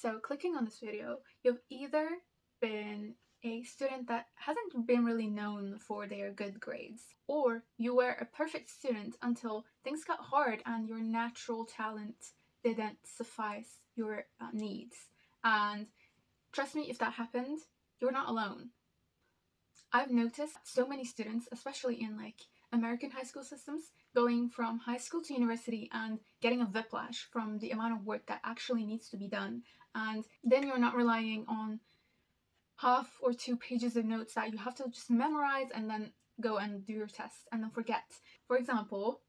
So clicking on this video, you've either been a student that hasn't been really known for their good grades, or you were a perfect student until things got hard and your natural talent didn't suffice your needs. And trust me, if that happened, you're not alone. I've noticed so many students, especially in American high school systems, going from high school to university and getting a whiplash from the amount of work that actually needs to be done. And then you're not relying on half or 2 pages of notes that you have to just memorize and then go and do your test and then forget. For example,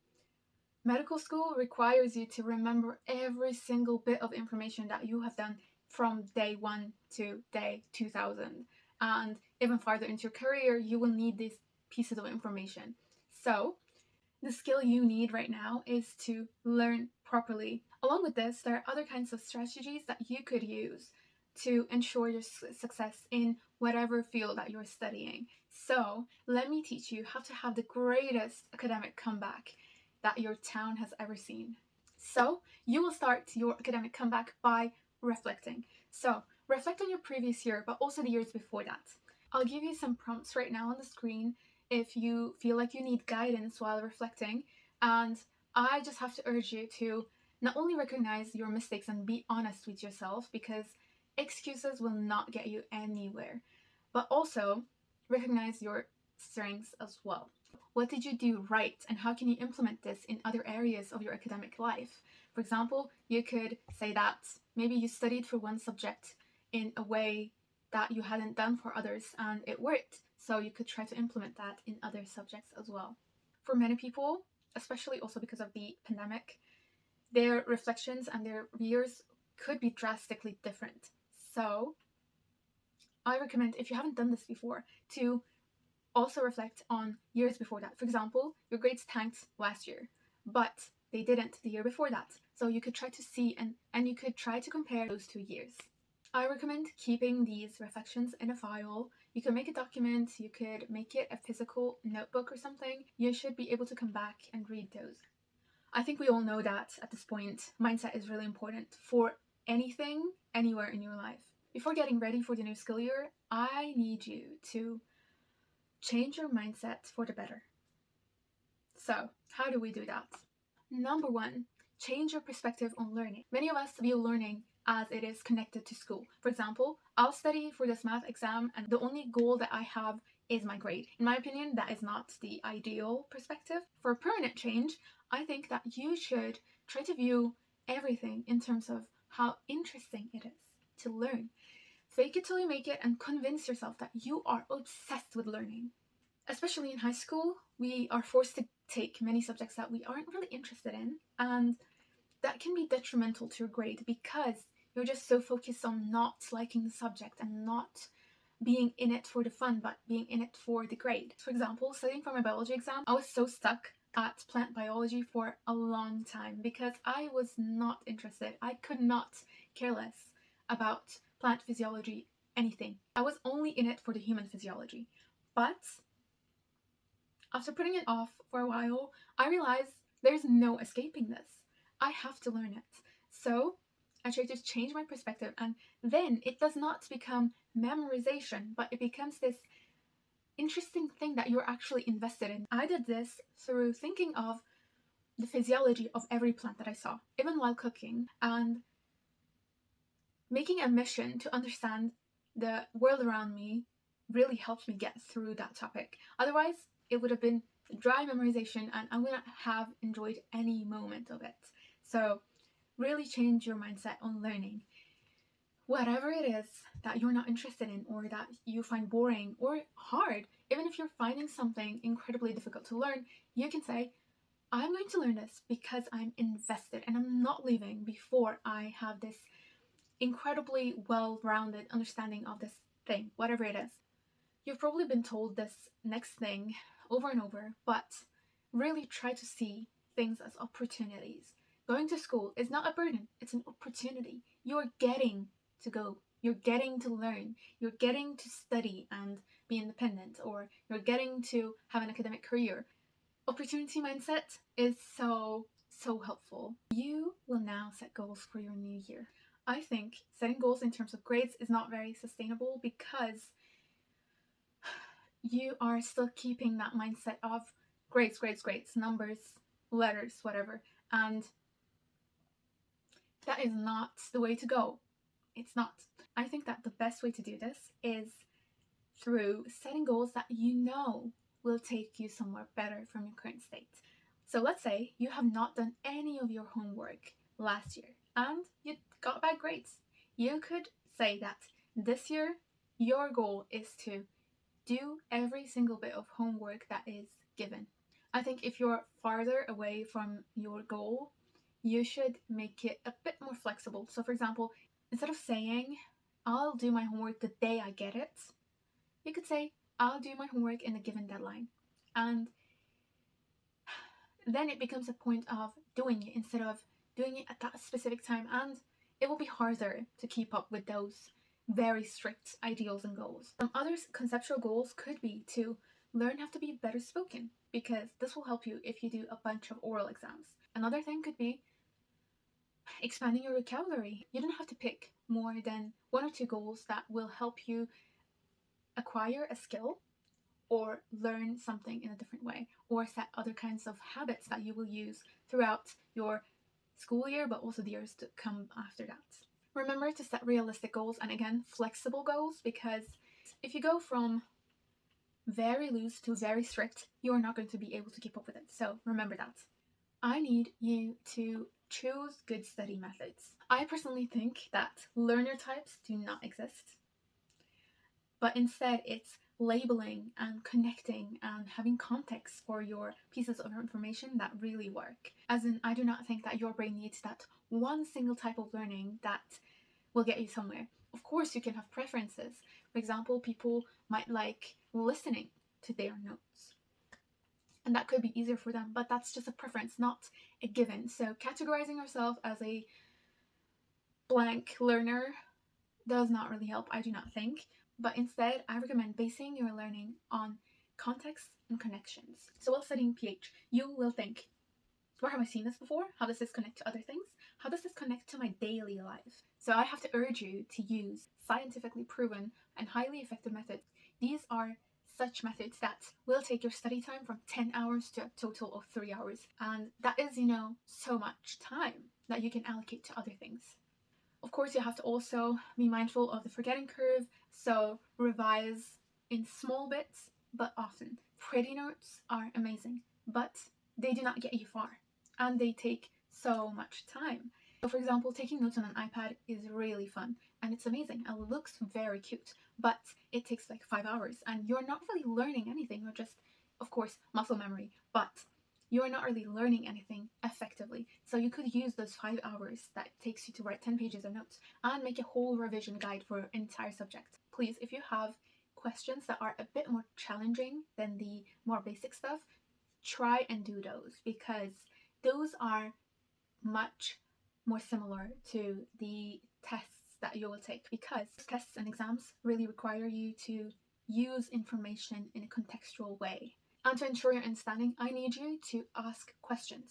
medical school requires you to remember every single bit of information that you have done from day 1 to day 2000. And even farther into your career, you will need these pieces of information. So the skill you need right now is to learn properly. Along with this, there are other kinds of strategies that you could use to ensure your success in whatever field that you're studying. So let me teach you how to have the greatest academic comeback that your town has ever seen. So you will start your academic comeback by reflecting. So reflect on your previous year, but also the years before that. I'll give you some prompts right now on the screen if you feel like you need guidance while reflecting. And I just have to urge you to not only recognize your mistakes and be honest with yourself, because excuses will not get you anywhere, but also recognize your strengths as well. What did you do right, and how can you implement this in other areas of your academic life? For example, you could say that maybe you studied for one subject in a way that you hadn't done for others and it worked, so you could try to implement that in other subjects as well. For many people, especially also because of the pandemic, their reflections and their years could be drastically different. So I recommend, if you haven't done this before, to also reflect on years before that. For example, your grades tanked last year, but they didn't the year before that. So you could try to see and you could try to compare those 2 years. I recommend keeping these reflections in a file. You can make a document, you could make it a physical notebook or something. You should be able to come back and read those. I think we all know that at this point, mindset is really important for anything, anywhere in your life. Before getting ready for the new school year, I need you to change your mindset for the better. So, how do we do that? Number 1, change your perspective on learning. Many of us view learning as it is connected to school. For example, I'll study for this math exam and the only goal that I have is my grade. In my opinion, that is not the ideal perspective. For permanent change, I think that you should try to view everything in terms of how interesting it is to learn. Fake it till you make it and convince yourself that you are obsessed with learning. Especially in high school, we are forced to take many subjects that we aren't really interested in, and that can be detrimental to your grade because you're just so focused on not liking the subject and not being in it for the fun, but being in it for the grade. For example, studying for my biology exam, I was so stuck at plant biology for a long time because I was not interested. I could not care less about plant physiology, anything. I was only in it for the human physiology. But after putting it off for a while, I realized there's no escaping this. I have to learn it. So I try to change my perspective, and then it does not become memorization, but it becomes this interesting thing that you're actually invested in. I did this through thinking of the physiology of every plant that I saw, even while cooking, and making a mission to understand the world around me really helped me get through that topic. Otherwise, it would have been dry memorization and I wouldn't have enjoyed any moment of it. So really change your mindset on learning. Whatever it is that you're not interested in or that you find boring or hard, even if you're finding something incredibly difficult to learn, you can say, I'm going to learn this because I'm invested and I'm not leaving before I have this incredibly well-rounded understanding of this thing, whatever it is. You've probably been told this next thing over and over, but really try to see things as opportunities. Going to school is not a burden, it's an opportunity. You're getting to go, you're getting to learn, you're getting to study and be independent, or you're getting to have an academic career. Opportunity mindset is so helpful. You will now set goals for your new year. I think setting goals in terms of grades is not very sustainable because you are still keeping that mindset of grades, numbers, letters, whatever. And that is not the way to go. It's not. I think that the best way to do this is through setting goals that you know will take you somewhere better from your current state. So let's say you have not done any of your homework last year and you got bad grades. You could say that this year your goal is to do every single bit of homework that is given. I think if you're farther away from your goal, you should make it a bit more flexible. So, for example, instead of saying, I'll do my homework the day I get it, you could say, I'll do my homework in a given deadline. And then it becomes a point of doing it instead of doing it at that specific time. And it will be harder to keep up with those very strict ideals and goals. Some other conceptual goals could be to learn how to be better spoken, because this will help you if you do a bunch of oral exams. Another thing could be expanding your vocabulary. You don't have to pick more than one or two goals that will help you acquire a skill or learn something in a different way, or set other kinds of habits that you will use throughout your school year, but also the years to come after that. Remember to set realistic goals and, again, flexible goals, because if you go from very loose to very strict, you are not going to be able to keep up with it. So remember that. I need you to choose good study methods. I personally think that learner types do not exist, but instead it's labeling and connecting and having context for your pieces of information that really work. As in, I do not think that your brain needs that one single type of learning that will get you somewhere. Of course, you can have preferences. For example, people might like listening to their notes, and that could be easier for them, but that's just a preference, not a given. So categorizing yourself as a blank learner does not really help, I do not think. But instead, I recommend basing your learning on context and connections. So while studying PH, you will think, where have I seen this before? How does this connect to other things? How does this connect to my daily life? So I have to urge you to use scientifically proven and highly effective methods. These are such methods that will take your study time from 10 hours to a total of 3 hours. And that is, so much time that you can allocate to other things. Of course, you have to also be mindful of the forgetting curve, so revise in small bits, but often. Pretty notes are amazing, but they do not get you far, and they take so much time. So, for example, taking notes on an iPad is really fun, and it's amazing, and it looks very cute, but it takes like 5 hours, and you're not really learning anything. You're just, of course, muscle memory, but you're not really learning anything effectively. So you could use those 5 hours that it takes you to write 10 pages of notes and make a whole revision guide for an entire subject. Please, if you have questions that are a bit more challenging than the more basic stuff, try and do those, because those are much more similar to the tests that you will take, because tests and exams really require you to use information in a contextual way. And to ensure your understanding, I need you to ask questions.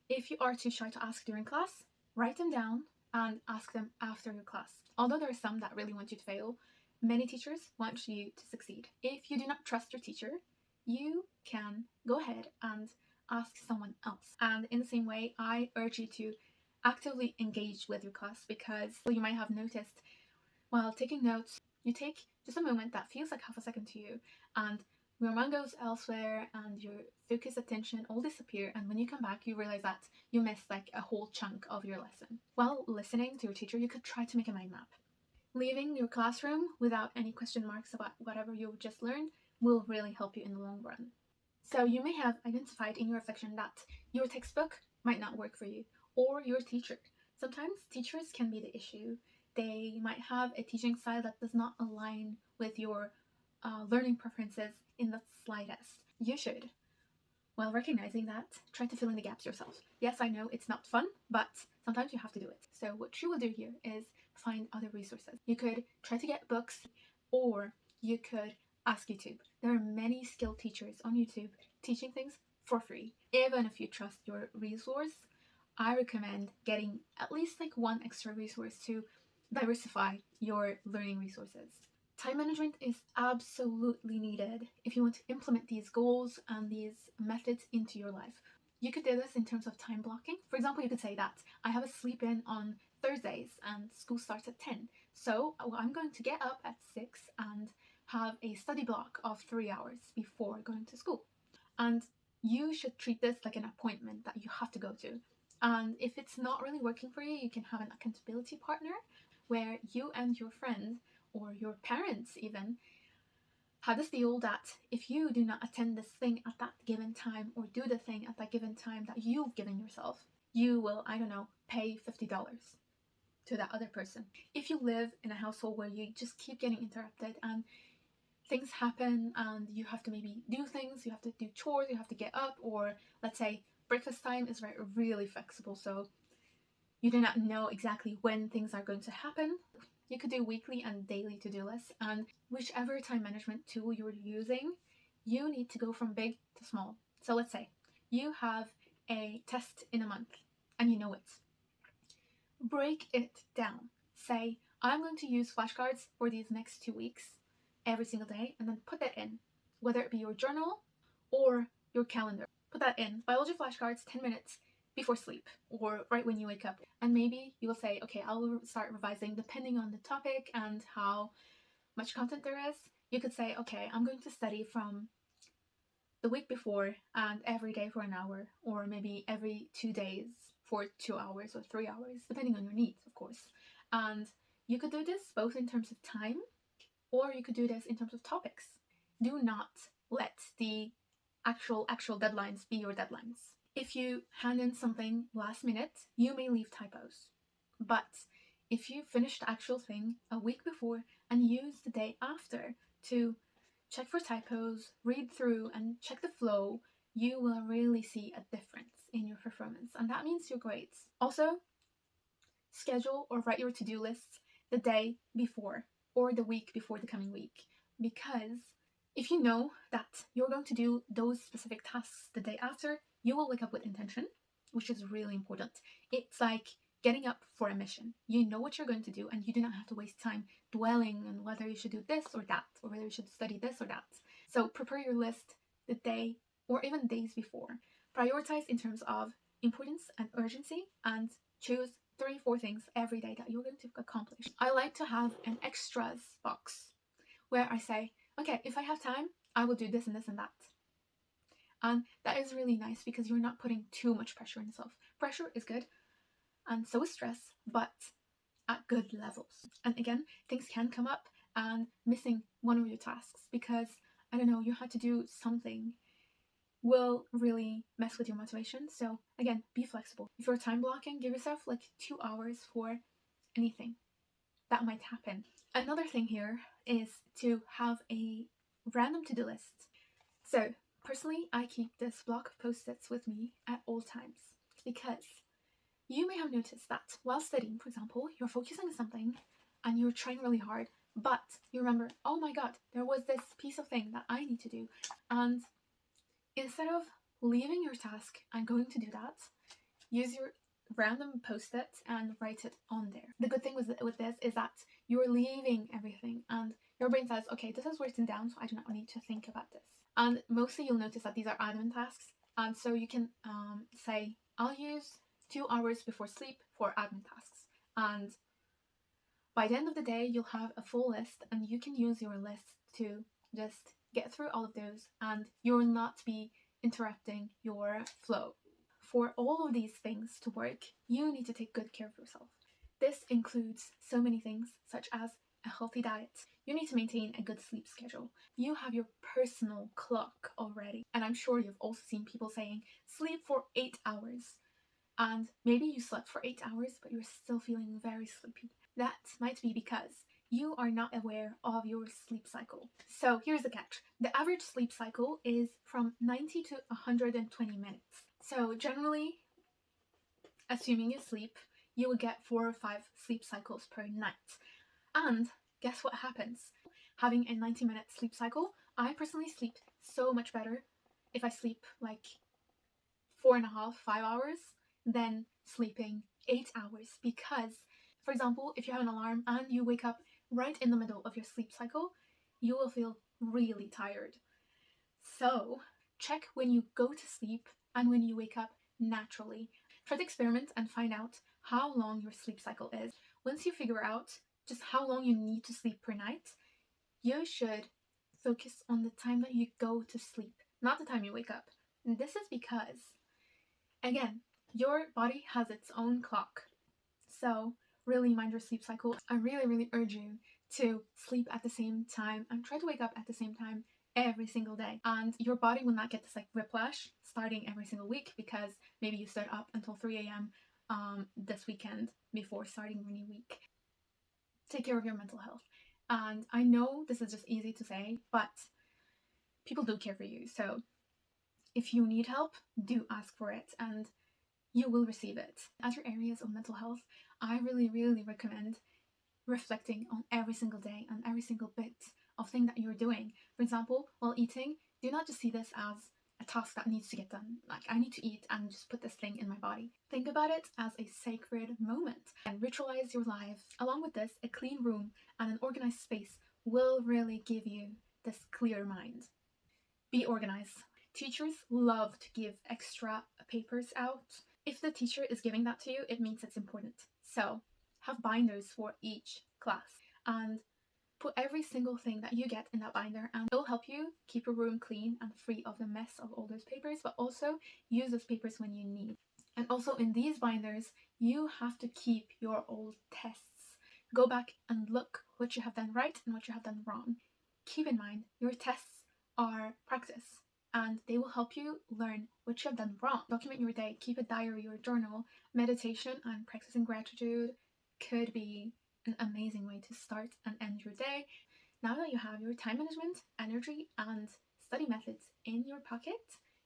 If you are too shy to ask during class, write them down and ask them after your class. Although there are some that really want you to fail, many teachers want you to succeed. If you do not trust your teacher, you can go ahead and ask someone else. And in the same way, I urge you to actively engage with your class, because you might have noticed while taking notes, you take just a moment that feels like half a second to you, and your mind goes elsewhere and your focus, attention all disappear, and when you come back you realize that you missed like a whole chunk of your lesson. While listening to your teacher, you could try to make a mind map. Leaving your classroom without any question marks about whatever you just learned will really help you in the long run. So you may have identified in your reflection that your textbook might not work for you, or your teacher. Sometimes teachers can be the issue. They might have a teaching style that does not align with your learning preferences in the slightest. You should, while recognizing that, try to fill in the gaps yourself. Yes, I know it's not fun, but sometimes you have to do it. So what you will do here is find other resources. You could try to get books, or you could ask YouTube. There are many skilled teachers on YouTube teaching things for free. Even if you trust your resource, I recommend getting at least like one extra resource to diversify your learning resources. Time management is absolutely needed if you want to implement these goals and these methods into your life. You could do this in terms of time blocking. For example, you could say that I have a sleep in on Thursdays and school starts at 10. So I'm going to get up at 6 and have a study block of 3 hours before going to school. And you should treat this like an appointment that you have to go to. And if it's not really working for you, you can have an accountability partner where you and your friend or your parents even have this deal that if you do not attend this thing at that given time or do the thing at that given time that you've given yourself, you will, I don't know, pay $50 to that other person. If you live in a household where you just keep getting interrupted and things happen and you have to maybe do things, you have to do chores, you have to get up, or let's say breakfast time is really flexible, so you do not know exactly when things are going to happen. You could do weekly and daily to-do lists, and whichever time management tool you're using, you need to go from big to small. So let's say you have a test in a month and you know it. Break it down. Say, I'm going to use flashcards for these next 2 weeks every single day, and then put that in, whether it be your journal or your calendar. Put that in. Biology flashcards, 10 minutes before sleep or right when you wake up. And maybe you will say, okay, I'll start revising depending on the topic and how much content there is. You could say, okay, I'm going to study from the week before and every day for an hour, or maybe every 2 days for 2 hours or 3 hours, depending on your needs, of course. And you could do this both in terms of time, or you could do this in terms of topics. Do not let the actual deadlines be your deadlines. If you hand in something last minute, you may leave typos. But if you finish the actual thing a week before and use the day after to check for typos, read through, and check the flow, you will really see a difference in your performance. And that means your grades. Also, schedule or write your to-do lists the day before or the week before the coming week. Because if you know that you're going to do those specific tasks the day after, you will wake up with intention, which is really important. It's like getting up for a mission. You know what you're going to do, and you do not have to waste time dwelling on whether you should do this or that, or whether you should study this or that. So prepare your list the day or even days before. Prioritize in terms of importance and urgency, and choose 3-4 things every day that you're going to accomplish. I like to have an extras box where I say, okay, if I have time, I will do this and this and that. And that is really nice because you're not putting too much pressure on yourself. Pressure is good, and so is stress, but at good levels. And again, things can come up and missing one of your tasks because, I don't know, you had to do something will really mess with your motivation. So again, be flexible. If you're time blocking, give yourself like 2 hours for anything that might happen. Another thing here is to have a random to-do list. So personally, I keep this block of post-its with me at all times because you may have noticed that while studying, for example, you're focusing on something and you're trying really hard, but you remember, oh my god, there was this piece of thing that I need to do. And instead of leaving your task and going to do that, use your random post-it and write it on there. The good thing with this is that you're leaving everything and your brain says, okay, this is written down, so I do not need to think about this. And mostly you'll notice that these are admin tasks, and so you can say, I'll use 2 hours before sleep for admin tasks. And by the end of the day, you'll have a full list, and you can use your list to just get through all of those, and you will not be interrupting your flow. For all of these things to work, you need to take good care of yourself. This includes so many things, such as a healthy diet. You need to maintain a good sleep schedule. You have your personal clock already, and I'm sure you've also seen people saying, sleep for 8 hours. And maybe you slept for 8 hours, but you're still feeling very sleepy. That might be because you are not aware of your sleep cycle. So here's the catch. The average sleep cycle is from 90 to 120 minutes. So generally, assuming you sleep, you will get 4 or 5 sleep cycles per night. And guess what happens? Having a 90-minute sleep cycle, I personally sleep so much better if I sleep like 4.5, 5 hours than sleeping 8 hours because, for example, if you have an alarm and you wake up right in the middle of your sleep cycle, you will feel really tired. So, check when you go to sleep and when you wake up naturally. Try to experiment and find out how long your sleep cycle is. Once you figure out just how long you need to sleep per night, you should focus on the time that you go to sleep, not the time you wake up. And this is because, again, your body has its own clock. So, really mind your sleep cycle. I really, really urge you to sleep at the same time and try to wake up at the same time every single day. And your body will not get this like whiplash starting every single week because maybe you stood up until 3 a.m. This weekend before starting your new week. Take care of your mental health. And I know this is just easy to say, but people do care for you. So if you need help, do ask for it and you will receive it. As your areas of mental health, I really, really recommend reflecting on every single day and every single bit of thing that you're doing. For example, while eating, do not just see this as a task that needs to get done. Like, I need to eat and just put this thing in my body. Think about it as a sacred moment and ritualize your life. Along with this, a clean room and an organized space will really give you this clear mind. Be organized. Teachers love to give extra papers out. If the teacher is giving that to you, it means it's important. So have binders for each class and put every single thing that you get in that binder, and it will help you keep your room clean and free of the mess of all those papers, but also use those papers when you need. And also in these binders, you have to keep your old tests. Go back and look what you have done right and what you have done wrong. Keep in mind, your tests are practice and they will help you learn what you have done wrong. Document your day, keep a diary or journal. Meditation and practicing gratitude could be an amazing way to start and end your day. Now that you have your time management, energy, and study methods in your pocket,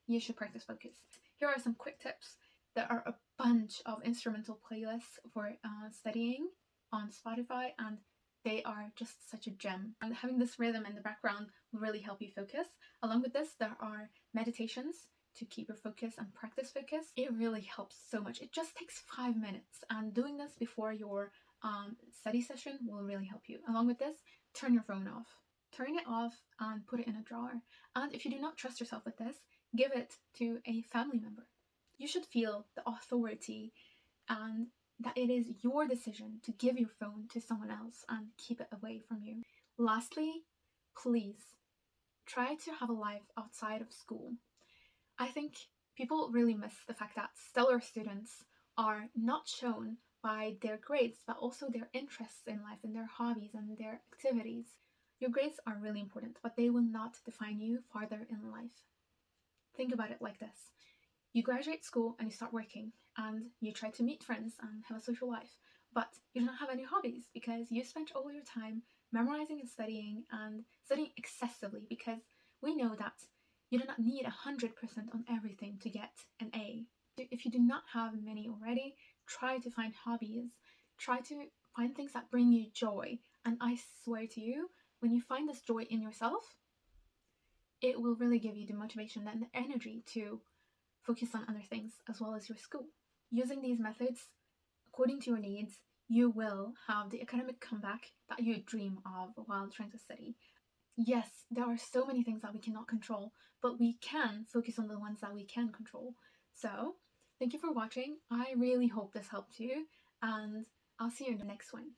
you should practice focus. Here are some quick tips. There are a bunch of instrumental playlists for studying on Spotify, and they are just such a gem. And having this rhythm in the background will really help you focus. Along with this, there are meditations to keep your focus and practice focus. It really helps so much. It just takes 5 minutes, and doing this before your study session will really help you. Along with this, turn your phone off. Turn it off and put it in a drawer. And if you do not trust yourself with this, give it to a family member. You should feel the authority and that it is your decision to give your phone to someone else and keep it away from you. Lastly, please try to have a life outside of school. I think people really miss the fact that stellar students are not shown by their grades, but also their interests in life and their hobbies and their activities. Your grades are really important, but they will not define you farther in life. Think about it like this. You graduate school and you start working and you try to meet friends and have a social life, but you do not have any hobbies because you spent all your time memorizing and studying excessively, because we know that you do not need 100% on everything to get an A. If you do not have many already, try to find hobbies. Try to find things that bring you joy. And I swear to you, when you find this joy in yourself, it will really give you the motivation and the energy to focus on other things as well as your school. Using these methods according to your needs, you will have the academic comeback that you dream of while trying to study. Yes, there are so many things that we cannot control, but we can focus on the ones that we can control. So, thank you for watching. I really hope this helped you, and I'll see you in the next one.